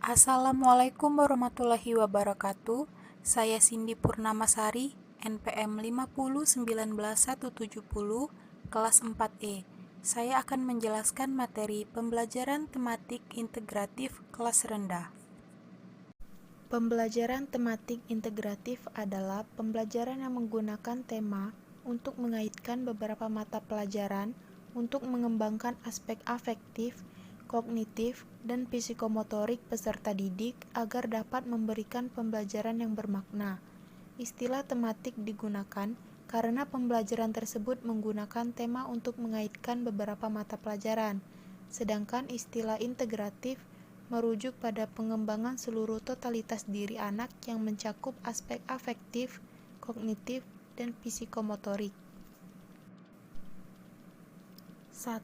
Assalamualaikum warahmatullahi wabarakatuh. Saya Cindy Purnamasari, NPM 5019170, kelas 4E. Saya akan menjelaskan materi pembelajaran tematik integratif kelas rendah. Pembelajaran tematik integratif adalah pembelajaran yang menggunakan tema untuk mengaitkan beberapa mata pelajaran untuk mengembangkan aspek afektif, kognitif, dan psikomotorik peserta didik agar dapat memberikan pembelajaran yang bermakna. Istilah tematik digunakan karena pembelajaran tersebut menggunakan tema untuk mengaitkan beberapa mata pelajaran, sedangkan istilah integratif merujuk pada pengembangan seluruh totalitas diri anak yang mencakup aspek afektif, kognitif, dan psikomotorik. 1.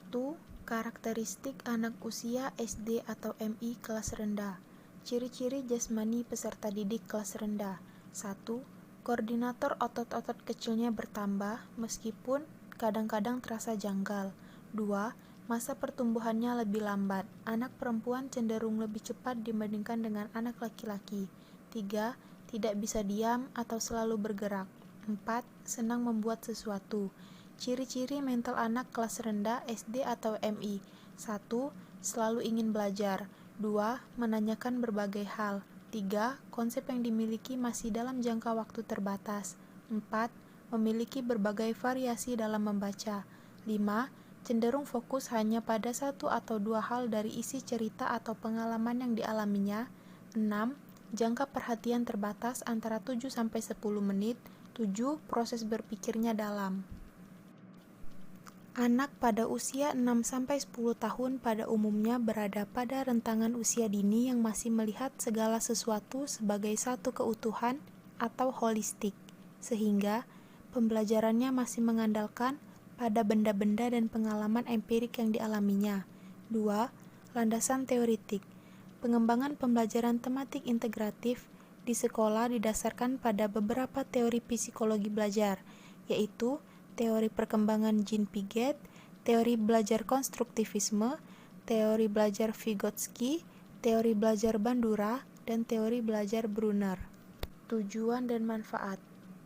Karakteristik anak usia SD atau MI kelas rendah. Ciri-ciri jasmani peserta didik kelas rendah. 1. Koordinator otot-otot kecilnya bertambah meskipun kadang-kadang terasa janggal. 2. Masa pertumbuhannya lebih lambat. Anak perempuan cenderung lebih cepat dibandingkan dengan anak laki-laki. 3. Tidak bisa diam atau selalu bergerak. 4. Senang membuat sesuatu. Ciri-ciri mental anak kelas rendah SD atau MI. 1. Selalu ingin belajar. 2. Menanyakan berbagai hal. 3. Konsep yang dimiliki masih dalam jangka waktu terbatas. 4. Memiliki berbagai variasi dalam membaca. 5. Cenderung fokus hanya pada satu atau dua hal dari isi cerita atau pengalaman yang dialaminya. 6. Jangka perhatian terbatas antara 7-10 menit. 7. Proses berpikirnya dalam. Anak pada usia 6-10 tahun pada umumnya berada pada rentangan usia dini yang masih melihat segala sesuatu sebagai satu keutuhan atau holistik, sehingga pembelajarannya masih mengandalkan pada benda-benda dan pengalaman empirik yang dialaminya. 2. Landasan teoritik. Pengembangan pembelajaran tematik integratif di sekolah didasarkan pada beberapa teori psikologi belajar, yaitu teori perkembangan Jean Piaget, teori belajar konstruktivisme, teori belajar Vygotsky, teori belajar Bandura, dan teori belajar Brunner. Tujuan dan manfaat.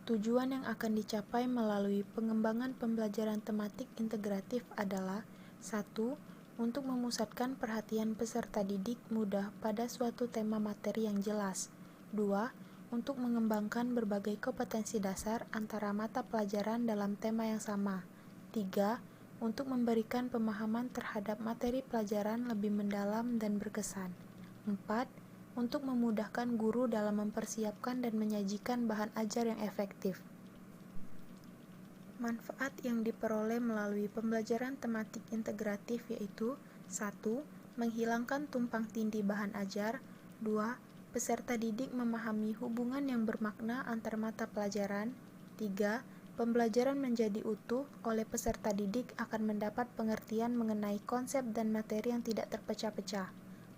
Tujuan yang akan dicapai melalui pengembangan pembelajaran tematik integratif adalah 1. Untuk memusatkan perhatian peserta didik mudah pada suatu tema materi yang jelas. 2. Untuk mengembangkan berbagai kompetensi dasar antara mata pelajaran dalam tema yang sama. 3. Untuk memberikan pemahaman terhadap materi pelajaran lebih mendalam dan berkesan. 4. Untuk memudahkan guru dalam mempersiapkan dan menyajikan bahan ajar yang efektif. Manfaat yang diperoleh melalui pembelajaran tematik integratif yaitu 1. Menghilangkan tumpang tindih bahan ajar. 2. Peserta didik memahami hubungan yang bermakna antar mata pelajaran. 3. Pembelajaran menjadi utuh oleh peserta didik akan mendapat pengertian mengenai konsep dan materi yang tidak terpecah-pecah.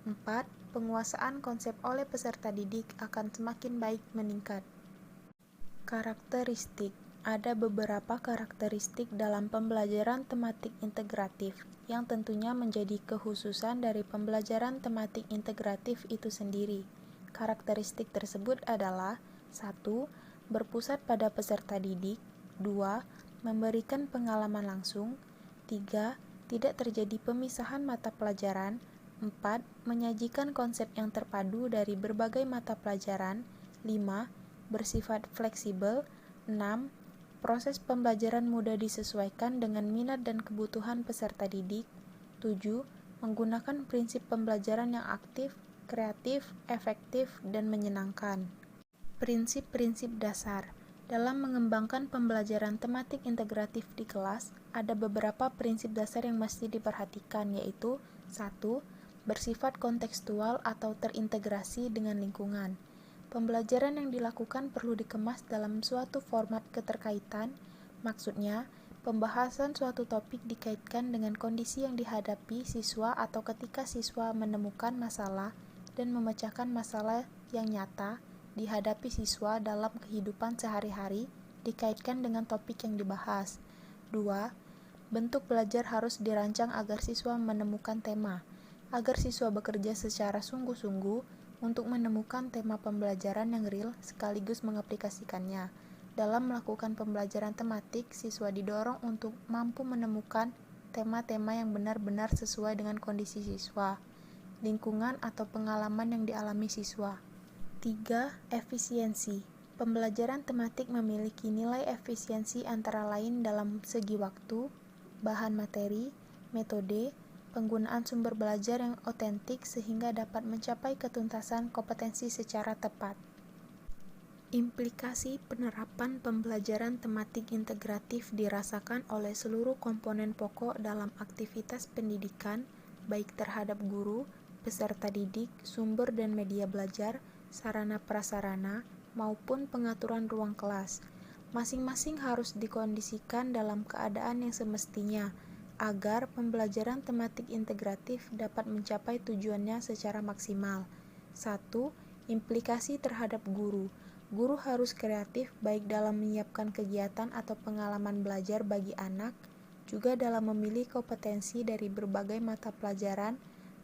4. Penguasaan konsep oleh peserta didik akan semakin baik meningkat. Karakteristik. Ada beberapa karakteristik dalam pembelajaran tematik integratif yang tentunya menjadi kekhususan dari pembelajaran tematik integratif itu sendiri. Karakteristik tersebut adalah 1. Berpusat pada peserta didik. 2. Memberikan pengalaman langsung. 3. Tidak terjadi pemisahan mata pelajaran. 4. Menyajikan konsep yang terpadu dari berbagai mata pelajaran. 5. Bersifat fleksibel. 6. Proses pembelajaran mudah disesuaikan dengan minat dan kebutuhan peserta didik. 7. Menggunakan prinsip pembelajaran yang aktif, kreatif, efektif, dan menyenangkan. Prinsip-prinsip dasar. Dalam mengembangkan pembelajaran tematik integratif di kelas, ada beberapa prinsip dasar yang mesti diperhatikan, yaitu 1. Bersifat kontekstual atau terintegrasi dengan lingkungan. Pembelajaran yang dilakukan perlu dikemas dalam suatu format keterkaitan, maksudnya, pembahasan suatu topik dikaitkan dengan kondisi yang dihadapi siswa atau ketika siswa menemukan masalah dan memecahkan masalah yang nyata dihadapi siswa dalam kehidupan sehari-hari dikaitkan dengan topik yang dibahas. 2. Bentuk belajar harus dirancang agar siswa menemukan tema. Agar siswa bekerja secara sungguh-sungguh, untuk menemukan tema pembelajaran yang real sekaligus mengaplikasikannya. Dalam melakukan pembelajaran tematik, siswa didorong untuk mampu menemukan tema-tema yang benar-benar sesuai dengan kondisi siswa, lingkungan atau pengalaman yang dialami siswa. 3. Efisiensi. Pembelajaran tematik memiliki nilai efisiensi antara lain dalam segi waktu, bahan materi, metode, penggunaan sumber belajar yang otentik sehingga dapat mencapai ketuntasan kompetensi secara tepat. Implikasi penerapan pembelajaran tematik integratif dirasakan oleh seluruh komponen pokok dalam aktivitas pendidikan, baik terhadap guru, peserta didik, sumber dan media belajar, sarana prasarana, maupun pengaturan ruang kelas. Masing-masing harus dikondisikan dalam keadaan yang semestinya, agar pembelajaran tematik integratif dapat mencapai tujuannya secara maksimal. 1. Implikasi terhadap guru. Guru harus kreatif baik dalam menyiapkan kegiatan atau pengalaman belajar bagi anak, juga dalam memilih kompetensi dari berbagai mata pelajaran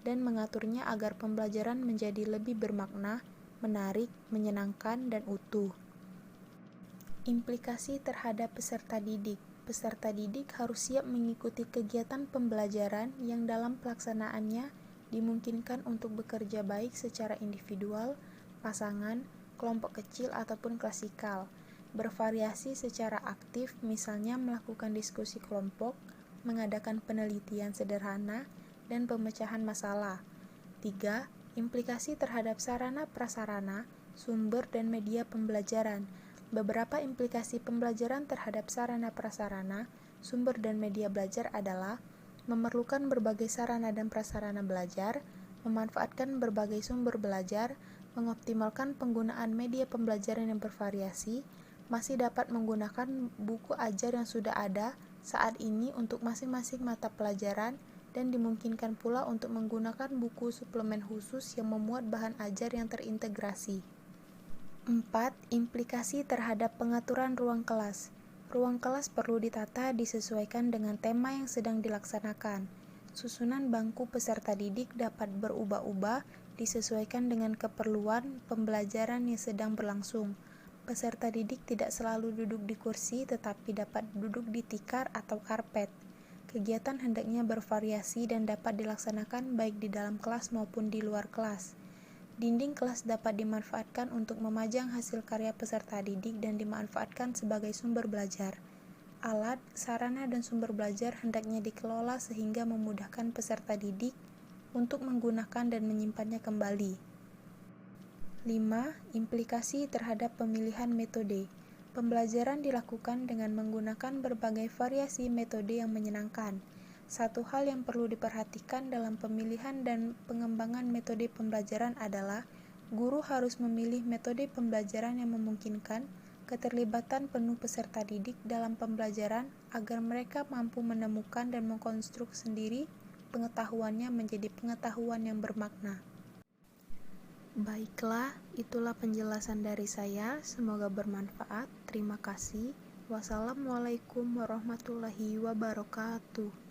dan mengaturnya agar pembelajaran menjadi lebih bermakna, menarik, menyenangkan, dan utuh. Implikasi terhadap peserta didik. Peserta didik harus siap mengikuti kegiatan pembelajaran yang dalam pelaksanaannya dimungkinkan untuk bekerja baik secara individual, pasangan, kelompok kecil ataupun klasikal, bervariasi secara aktif misalnya melakukan diskusi kelompok, mengadakan penelitian sederhana, dan pemecahan masalah. 3. Implikasi terhadap sarana prasarana, sumber dan media pembelajaran. Beberapa implikasi pembelajaran terhadap sarana prasarana, sumber dan media belajar adalah memerlukan berbagai sarana dan prasarana belajar, memanfaatkan berbagai sumber belajar, mengoptimalkan penggunaan media pembelajaran yang bervariasi, masih dapat menggunakan buku ajar yang sudah ada saat ini untuk masing-masing mata pelajaran, dan dimungkinkan pula untuk menggunakan buku suplemen khusus yang memuat bahan ajar yang terintegrasi. 4. Implikasi terhadap pengaturan ruang kelas. Ruang kelas perlu ditata disesuaikan dengan tema yang sedang dilaksanakan. Susunan bangku peserta didik dapat berubah-ubah disesuaikan dengan keperluan pembelajaran yang sedang berlangsung. Peserta didik tidak selalu duduk di kursi tetapi dapat duduk di tikar atau karpet. Kegiatan hendaknya bervariasi dan dapat dilaksanakan baik di dalam kelas maupun di luar kelas. Dinding kelas dapat dimanfaatkan untuk memajang hasil karya peserta didik dan dimanfaatkan sebagai sumber belajar. Alat, sarana, dan sumber belajar hendaknya dikelola sehingga memudahkan peserta didik untuk menggunakan dan menyimpannya kembali. 5. Implikasi terhadap pemilihan metode. Pembelajaran dilakukan dengan menggunakan berbagai variasi metode yang menyenangkan. Satu hal yang perlu diperhatikan dalam pemilihan dan pengembangan metode pembelajaran adalah guru harus memilih metode pembelajaran yang memungkinkan keterlibatan penuh peserta didik dalam pembelajaran agar mereka mampu menemukan dan mengkonstruk sendiri pengetahuannya menjadi pengetahuan yang bermakna. Baiklah, itulah penjelasan dari saya. Semoga bermanfaat. Terima kasih. Wassalamualaikum warahmatullahi wabarakatuh.